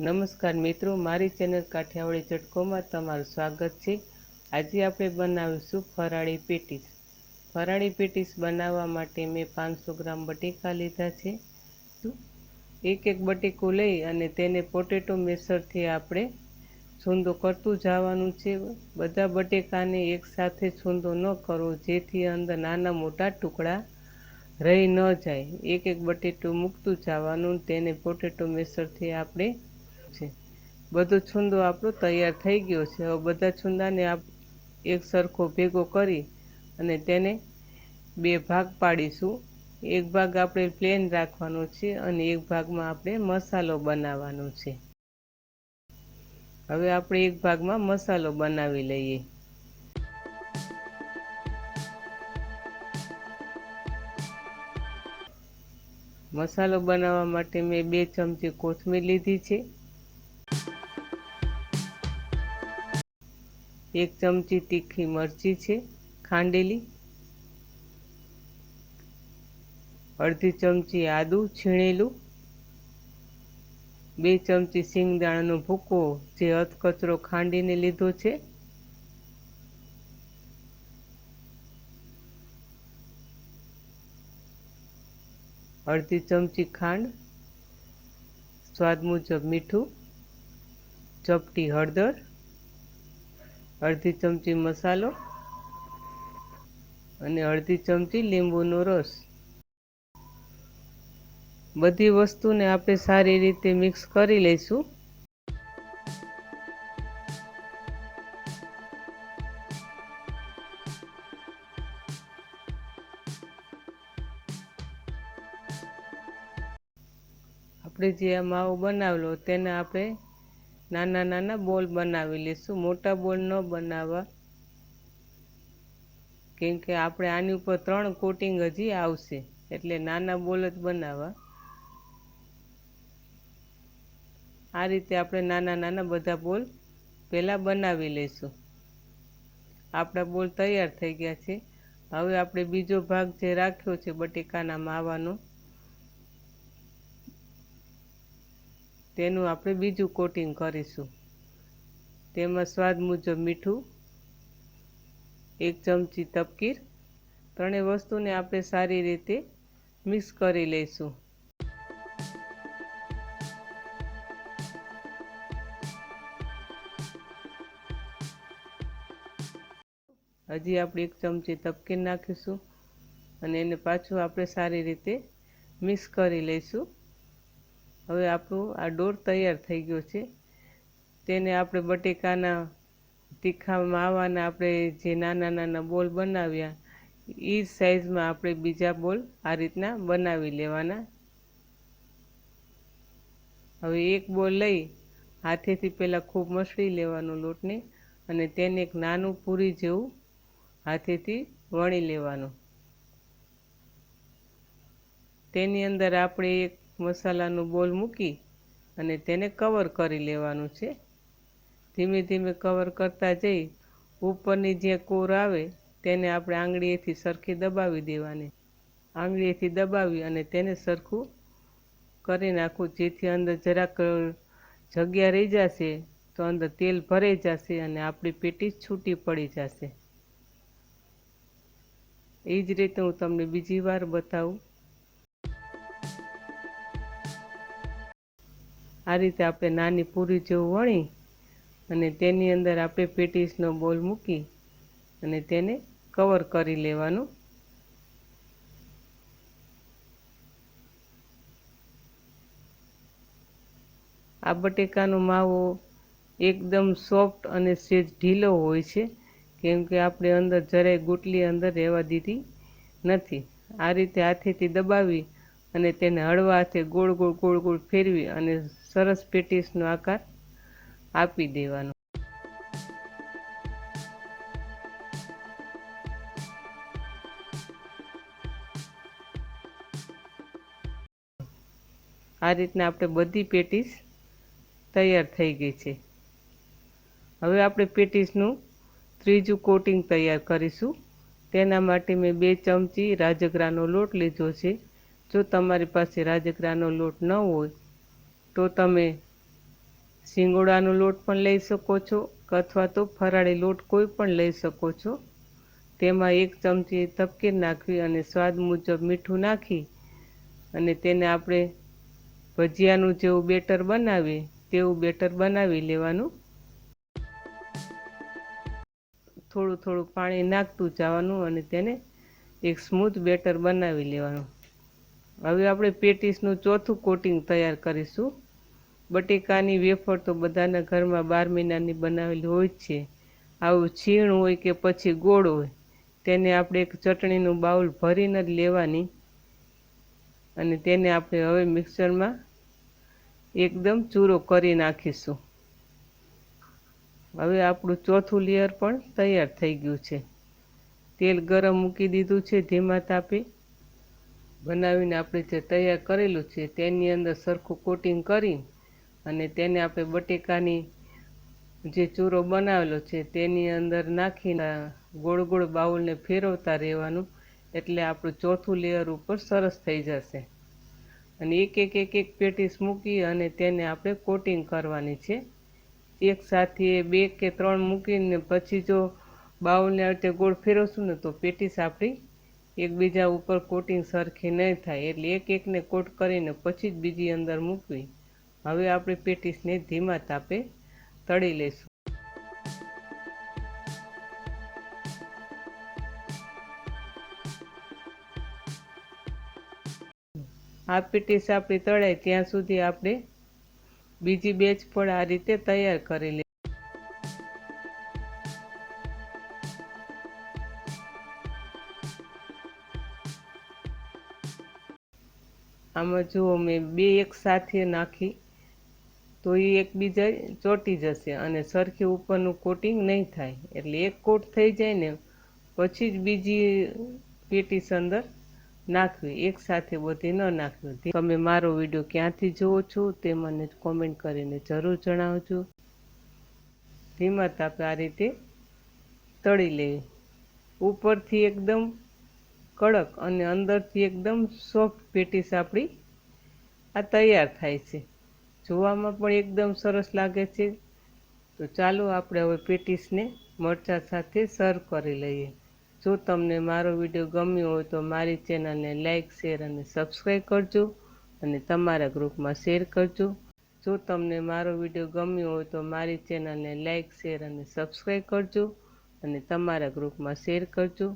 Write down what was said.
નમસ્કાર મિત્રો, મારી ચેનલ કાઠિયાવાડી ઝટકોમાં તમારું સ્વાગત છે। આજે આપણે બનાવીશું ફરાળી પેટીસ। ફરાળી પેટીસ બનાવવા માટે મેં 500 ગ્રામ બટેકા લીધા છે। એક બટેકું લઈ અને તેને પોટેટો મેશરથી આપણે છૂંદો કરતું જવાનું છે। બધા બટેકાને એકસાથે છૂંદો ન કરવો, જેથી અંદર નાના મોટા ટુકડા રહી ન જાય। એક બટેટું મૂકતું જવાનું, તેને પોટેટો મેશરથી આપણે બધો છૂંદો આપણો તૈયાર થઈ ગયો છે। હવે બધા છૂંદાને એક સરખો ભેગો કરી અને તેને બે ભાગ પાડીશું। એક ભાગ આપણે પ્લેન રાખવાનો છે અને એક ભાગમાં આપણે મસાલો બનાવવાનો છે। હવે આપણે એક ભાગમાં મસાલો બનાવી લઈએ। મસાલો બનાવવા માટે મેં 2 ચમચી કોથમીર લીધી છે, 1 ચમચી તીખી મરચી છે ખાંડેલી, અડધી ચમચી આદું છીણેલું, 2 ચમચી સિંગદાણાનો ભૂકો જે અધકચરો ખાંડીને લીધો છે, અડધી ચમચી ખાંડ, સ્વાદ મુજબ મીઠું, ચપટી હળદર, અડધી ચમચી મસાલો અને અડધી ચમચી લીંબુનો રસ। બધી વસ્તુને આપણે સારી રીતે મિક્સ કરી લઈશું। આપણે જે આ માવો બનાવેલો તેને આપણે નાના નાના બોલ બનાવી લઈશું। મોટા બોલ ન બનાવવા, કેમ કે આપણે આની ઉપર 3 કોટિંગ હજી આવશે, એટલે નાના બોલ જ બનાવવા। આ રીતે આપણે નાના નાના બધા બોલ પહેલાં બનાવી લઈશું। આપણા બોલ તૈયાર થઈ ગયા છે। હવે આપણે બીજો ભાગ જે રાખ્યો છે બટેકાના માવાનો, તેનું આપણે બીજું કોટિંગ કરીશું। તેમાં સ્વાદ મુજબ મીઠું, 1 ચમચી તપકીર, ત્રણેય વસ્તુને આપણે સારી રીતે મિક્સ કરી લઈશું। હજી આપણે 1 ચમચી તપકીર નાખીશું અને એને પાછું આપણે સારી રીતે મિક્સ કરી લઈશું। હવે આપણું આ ડોર તૈયાર થઈ ગયો છે। તેને આપણે બટેકાના તીખા માવાના આપણે જે નાના નાના બોલ બનાવ્યા, એ સાઈઝમાં આપણે બીજા બોલ આ રીતના બનાવી લેવાના। હવે એક બોલ લઈ હાથેથી પહેલાં ખૂબ મસળી લેવાનો લોટને અને તેને એક નાનું પૂરી જેવું હાથેથી વણી લેવાનું। તેની અંદર આપણે એક મસાલાનો બોલ મૂકી અને તેને કવર કરી લેવાનું છે। ધીમે ધીમે કવર કરતા જઈ ઉપરની જે કોર આવે તેને આપણે આંગળીએથી સરખી દબાવી દેવાની। આંગળીએથી દબાવી અને તેને સરખું કરી નાખવું, જેથી અંદર જરાક જગ્યા રહી જશે તો અંદર તેલ ભરાઈ જશે અને આપણી પેટીસ છૂટી પડી જશે। એ જ રીતે હું તમને બીજી વાર બતાવું। આ રીતે આપણે નાની પૂરી જેવું વણી અને તેની અંદર આપણે પેટીસનો બોલ મૂકી અને તેને કવર કરી લેવાનું। આ બટેકાનો માવો એકદમ સોફ્ટ અને સેજ ઢીલો હોય છે, કેમ કે આપણે અંદર જરાય ગુટલી અંદર રહેવા દીધી નથી। આ રીતે હાથેથી દબાવી અને તેને હળવા હાથે ગોળ ગોળ ગોળ ગોળ ફેરવી અને સરસ પેટીસનો આકાર આપી દેવાનો। આ રીતના આપણે બધી પેટીસ તૈયાર થઈ ગઈ છે। હવે આપણે પેટીસનું ત્રીજું કોટિંગ તૈયાર કરીશું। તેના માટે મેં 2 ચમચી રાજગરાનો લોટ લીધો છે। જો તમારી પાસે રાજગરાનો લોટ ન હોય તો તમે સિંગોડાનો લોટ પણ લઈ શકો છો અથવા તો ફરાળી લોટ કોઈ પણ લઈ શકો છો. તેમાં 1 ચમચી તપકીર નાખવી અને સ્વાદ મુજબ મીઠું નાખી અને તેને આપણે ભજીયાનું જેવું બેટર બનાવીએ તેવું બેટર બનાવી લેવાનું. થોડું થોડું પાણી નાખતું જવાનું અને તેને એક સ્મૂથ બેટર બનાવી લેવાનું. હવે આપણે પેટીસનું ચોથું કોટિંગ તૈયાર કરીશું. બટેકાની વેફર તો બધાના ઘરમાં 12 મહિનાની બનાવેલી હોય જ છે. આવું છીણ હોય કે પછી ગોળ હોય તેને આપણે એક ચટણીનું બાઉલ ભરીને જ લેવાની અને તેને આપણે હવે મિક્સરમાં એકદમ ચૂરો કરી નાખીશું. હવે આપણું ચોથું લેયર પણ તૈયાર થઈ ગયું છે. તેલ ગરમ મૂકી દીધું છે ધીમા તાપે. બનાવીને આપણે જે તૈયાર કરેલું છે તેની અંદર સરખું કોટિંગ કરી અને તેને આપણે બટેકાની જે ચૂરો બનાવેલો છે તેની અંદર નાખીને ગોળ ગોળ બાઉલને ફેરવતા રહેવાનું, એટલે આપણું ચોથું લેયર ઉપર સરસ થઈ જશે. અને એક એક પેટીસ મૂકી અને તેને આપણે કોટિંગ કરવાની છે. એક સાથે 2 કે 3 મૂકીને પછી જો બાઉલને આ રીતે ગોળ ફેરવશું ને તો પેટીસ આપણી એકબીજા ઉપર કોટિંગ સરખી નહીં થાય, એટલે એકને કોટ કરીને પછી જ બીજી અંદર મૂકવી. હવે આપણે પેટીસને ધીમા તાપે તળી લઈશું. આ પેટીસ આપણી તળાય ત્યાં સુધી આપણે બીજી બેચ પણ આ રીતે તૈયાર કરી લઈએ. આમાં જુઓ મેં 2 એક સાથે નાખી તો એ એકબીજા ચોંટી જશે અને સરખી ઉપરનું કોટિંગ નહીં થાય, એટલે એક કોટ થઈ જાય ને પછી જ બીજી પેટીસ અંદર નાખવી, એક સાથે બધી ન નાખવી. તમે મારો વિડીયો ક્યાંથી જુઓ છો તે મને કોમેન્ટ કરીને જરૂર જણાવજો. ધીમા તાપે આ રીતે તળી લેવી. ઉપરથી એકદમ કડક અને અંદરથી એકદમ સોફ્ટ પેટીસ આપણી આ તૈયાર થાય છે. જોવામાં પણ એકદમ સરસ લાગે છે. તો ચાલો આપણે હવે પેટીસને મરચાં સાથે સર્વ કરી લઈએ. જો તમને મારો વિડીયો ગમ્યો હોય તો મારી ચેનલને લાઈક, શેર અને સબસ્ક્રાઈબ કરજો અને તમારા ગ્રુપમાં શેર કરજો. જો તમને મારો વિડીયો ગમ્યો હોય તો મારી ચેનલને લાઈક, શેર અને સબસ્ક્રાઈબ કરજો અને તમારા ગ્રુપમાં શેર કરજો.